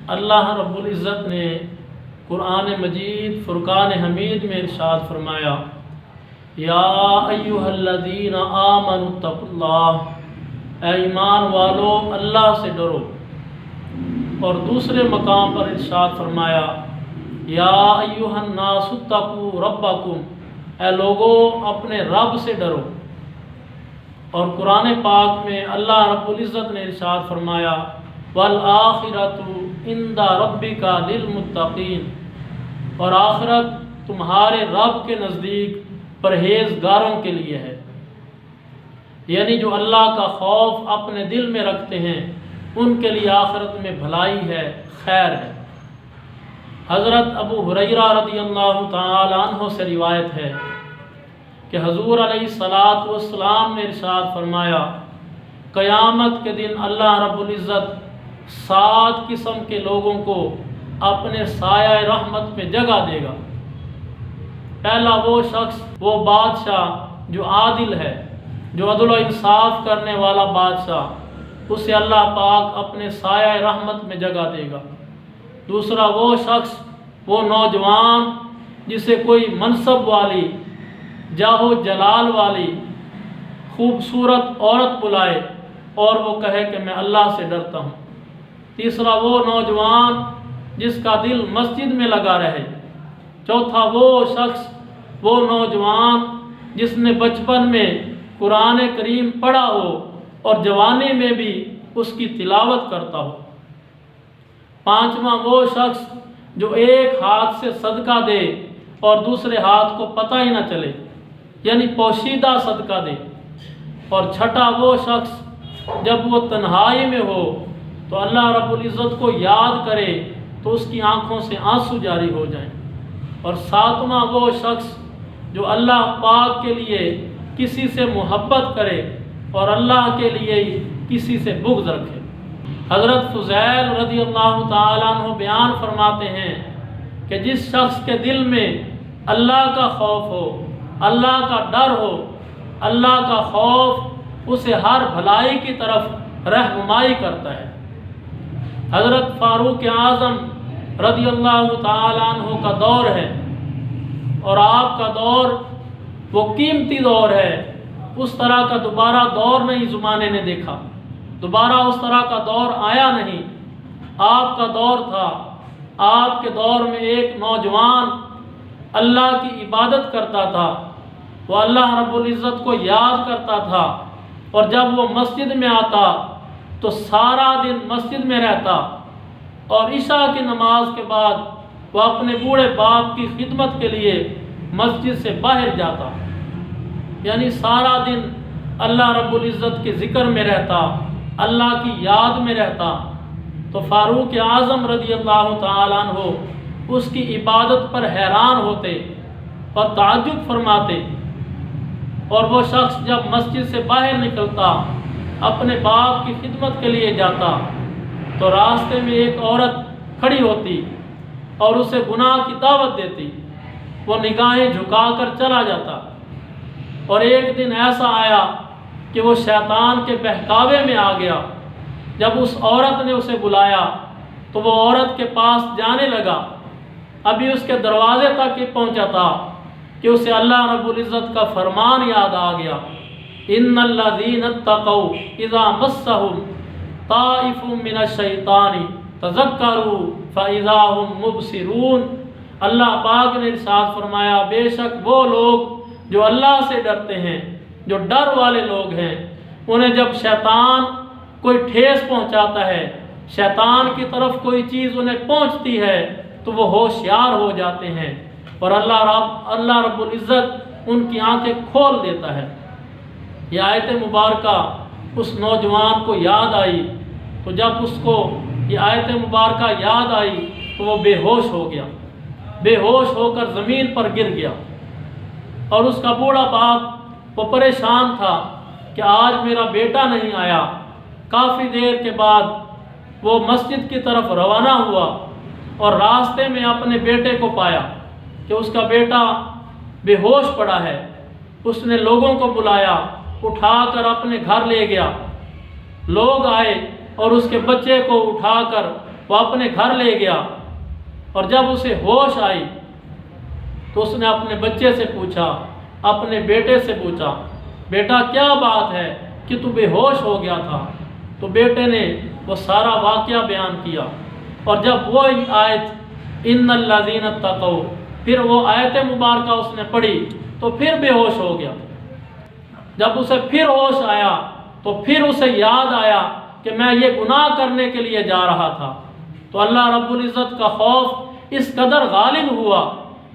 اللہ رب العزت نے قرآن مجید فرقان حمید میں ارشاد فرمایا، یا ایھا الذین آمنوا اتقوا اللہ، اے ایمان والو اللہ سے ڈرو۔ اور دوسرے مقام پر ارشاد فرمایا، یا ایھا الناس اتقوا ربکم، اے لوگو اپنے رب سے ڈرو۔ اور قرآن پاک میں اللہ رب العزت نے ارشاد فرمایا، والآخرۃ عند ربک للمتقین، اور آخرت تمہارے رب کے نزدیک پرہیزگاروں کے لیے ہے، یعنی جو اللہ کا خوف اپنے دل میں رکھتے ہیں ان کے لیے آخرت میں بھلائی ہے، خیر ہے۔ حضرت ابو ہریرہ رضی اللہ تعالی عنہ سے روایت ہے کہ حضور علیہ الصلاۃ والسلام نے ارشاد فرمایا، قیامت کے دن اللہ رب العزت 7 قسم کے لوگوں کو اپنے سایہ رحمت میں جگہ دے گا۔ پہلا وہ شخص، وہ بادشاہ جو عادل ہے، جو عدل و انصاف کرنے والا بادشاہ، اسے اللہ پاک اپنے سایہ رحمت میں جگہ دے گا۔ دوسرا وہ شخص، وہ نوجوان جسے کوئی منصب والی، جاہ و جلال والی خوبصورت عورت بلائے اور وہ کہے کہ میں اللہ سے ڈرتا ہوں۔ تیسرا وہ نوجوان جس کا دل مسجد میں لگا رہے۔ چوتھا وہ شخص، وہ نوجوان جس نے بچپن میں قرآن کریم پڑھا ہو اور جوانی میں بھی اس کی تلاوت کرتا ہو۔ پانچواں وہ شخص جو ایک ہاتھ سے صدقہ دے اور دوسرے ہاتھ کو پتہ ہی نہ چلے، یعنی پوشیدہ صدقہ دے۔ اور چھٹا وہ شخص جب وہ تنہائی میں ہو تو اللہ رب العزت کو یاد کرے تو اس کی آنکھوں سے آنسو جاری ہو جائیں۔ اور ساتواں وہ شخص جو اللہ پاک کے لیے کسی سے محبت کرے اور اللہ کے لیے کسی سے بغض رکھے۔ حضرت فضیل رضی اللہ تعالیٰ عنہ بیان فرماتے ہیں کہ جس شخص کے دل میں اللہ کا خوف ہو، اللہ کا ڈر ہو، اللہ کا خوف اسے ہر بھلائی کی طرف رہنمائی کرتا ہے۔ حضرت فاروق اعظم رضی اللہ تعالیٰ عنہ کا دور ہے، اور آپ کا دور وہ قیمتی دور ہے، اس طرح کا دوبارہ دور نہیں زمانے نے دیکھا، دوبارہ اس طرح کا دور آیا نہیں۔ آپ کا دور تھا، آپ کے دور میں ایک نوجوان اللہ کی عبادت کرتا تھا، وہ اللہ رب العزت کو یاد کرتا تھا، اور جب وہ مسجد میں آتا تو سارا دن مسجد میں رہتا، اور عشاء کی نماز کے بعد وہ اپنے بوڑھے باپ کی خدمت کے لیے مسجد سے باہر جاتا، یعنی سارا دن اللہ رب العزت کے ذکر میں رہتا، اللہ کی یاد میں رہتا۔ تو فاروق اعظم رضی اللہ تعالیٰ عنہ اس کی عبادت پر حیران ہوتے اور تعجب فرماتے، اور وہ شخص جب مسجد سے باہر نکلتا، اپنے باپ کی خدمت کے لیے جاتا، تو راستے میں ایک عورت کھڑی ہوتی اور اسے گناہ کی دعوت دیتی، وہ نگاہیں جھکا کر چلا جاتا۔ اور ایک دن ایسا آیا کہ وہ شیطان کے بہکاوے میں آ گیا۔ جب اس عورت نے اسے بلایا تو وہ عورت کے پاس جانے لگا، ابھی اس کے دروازے تک ہی پہنچا تھا کہ اسے اللہ رب العزت کا فرمان یاد آ گیا، ان الذین اتقوا اذا مسهم طائف من الشیطان تذکروا فاذا هم مبصرون۔ اللہ پاک نے ارشاد فرمایا، بے شک وہ لوگ جو اللہ سے ڈرتے ہیں، جو ڈر والے لوگ ہیں، انہیں جب شیطان کوئی ٹھیس پہنچاتا ہے، شیطان کی طرف کوئی چیز انہیں پہنچتی ہے تو وہ ہوشیار ہو جاتے ہیں، اور اللہ رب العزت ان کی آنکھیں کھول دیتا ہے۔ یہ آیت مبارکہ اس نوجوان کو یاد آئی، تو جب اس کو یہ آیت مبارکہ یاد آئی تو وہ بے ہوش ہو گیا، بے ہوش ہو کر زمین پر گر گیا۔ اور اس کا بوڑھا باپ وہ پریشان تھا کہ آج میرا بیٹا نہیں آیا۔ کافی دیر کے بعد وہ مسجد کی طرف روانہ ہوا اور راستے میں اپنے بیٹے کو پایا کہ اس کا بیٹا بے ہوش پڑا ہے۔ اس نے لوگوں کو بلایا، اٹھا کر اپنے گھر لے گیا۔ لوگ آئے اور اس کے بچے کو اٹھا کر وہ اپنے گھر لے گیا، اور جب اسے ہوش آئی تو اس نے اپنے بچے سے پوچھا، اپنے بیٹے سے پوچھا، بیٹا کیا بات ہے کہ تو بے ہوش ہو گیا تھا؟ تو بیٹے نے وہ سارا واقعہ بیان کیا، اور جب وہ آیت ان الذین اتقوا، پھر وہ آیت مبارکہ اس نے پڑھی تو پھر بے ہوش ہو گیا۔ جب اسے پھر ہوش آیا تو پھر اسے یاد آیا کہ میں یہ گناہ کرنے کے لیے جا رہا تھا، تو اللہ رب العزت کا خوف اس قدر غالب ہوا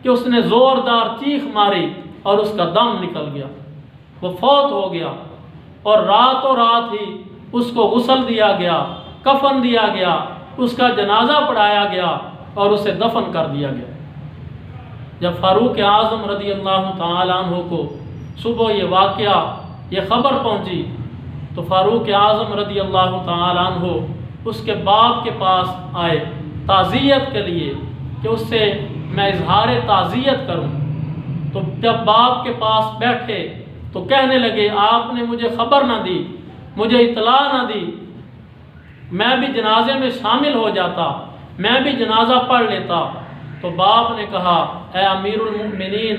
کہ اس نے زوردار چیخ ماری اور اس کا دم نکل گیا، وہ فوت ہو گیا، اور راتوں رات ہی اس کو غسل دیا گیا، کفن دیا گیا، اس کا جنازہ پڑھایا گیا اور اسے دفن کر دیا گیا۔ جب فاروق اعظم رضی اللہ تعالیٰ عنہ کو صبح یہ واقعہ، یہ خبر پہنچی، تو فاروق اعظم رضی اللہ تعالیٰ عنہ اس کے باپ کے پاس آئے تعزیت کے لیے کہ اس سے میں اظہار تعزیت کروں۔ تو جب باپ کے پاس بیٹھے تو کہنے لگے، آپ نے مجھے خبر نہ دی، مجھے اطلاع نہ دی، میں بھی جنازے میں شامل ہو جاتا، میں بھی جنازہ پڑھ لیتا۔ تو باپ نے کہا، اے امیر المؤمنین،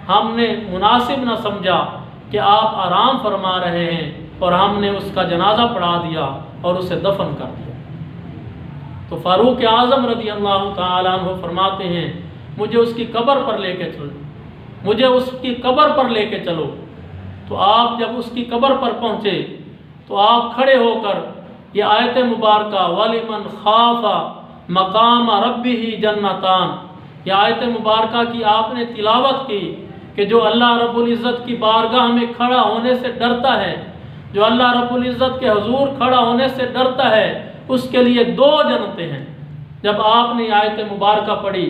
ہم نے مناسب نہ سمجھا کہ آپ آرام فرما رہے ہیں، اور ہم نے اس کا جنازہ پڑھا دیا اور اسے دفن کر دیا۔ تو فاروق اعظم رضی اللہ تعالیٰ عنہ فرماتے ہیں، مجھے اس کی قبر پر لے کے چلو، مجھے اس کی قبر پر لے کے چلو۔ تو آپ جب اس کی قبر پر پہنچے تو آپ کھڑے ہو کر یہ آیت مبارکہ وَلِمَنْ خَافَ مَقَامَ رَبِّهِ جَنَّتَانِ، یہ آیت مبارکہ کی آپ نے تلاوت کی کہ جو اللہ رب العزت کی بارگاہ میں کھڑا ہونے سے ڈرتا ہے، جو اللہ رب العزت کے حضور کھڑا ہونے سے ڈرتا ہے، اس کے لیے 2 جنتیں ہیں۔ جب آپ نے آیت مبارکہ پڑھی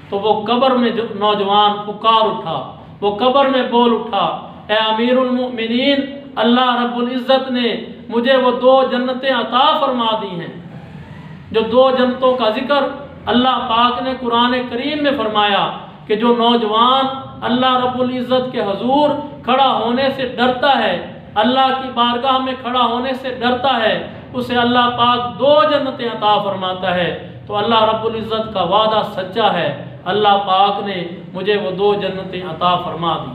تو وہ قبر میں جو نوجوان پکار اٹھا، وہ قبر میں بول اٹھا، اے امیر المؤمنین، اللہ رب العزت نے مجھے وہ 2 جنتیں عطا فرما دی ہیں۔ جو 2 جنتوں کا ذکر اللہ پاک نے قرآن کریم میں فرمایا کہ جو نوجوان اللہ رب العزت کے حضور کھڑا ہونے سے ڈرتا ہے، اللہ کی بارگاہ میں کھڑا ہونے سے ڈرتا ہے، اسے اللہ پاک 2 جنتیں عطا فرماتا ہے۔ تو اللہ رب العزت کا وعدہ سچا ہے، اللہ پاک نے مجھے وہ 2 جنتیں عطا فرما دی۔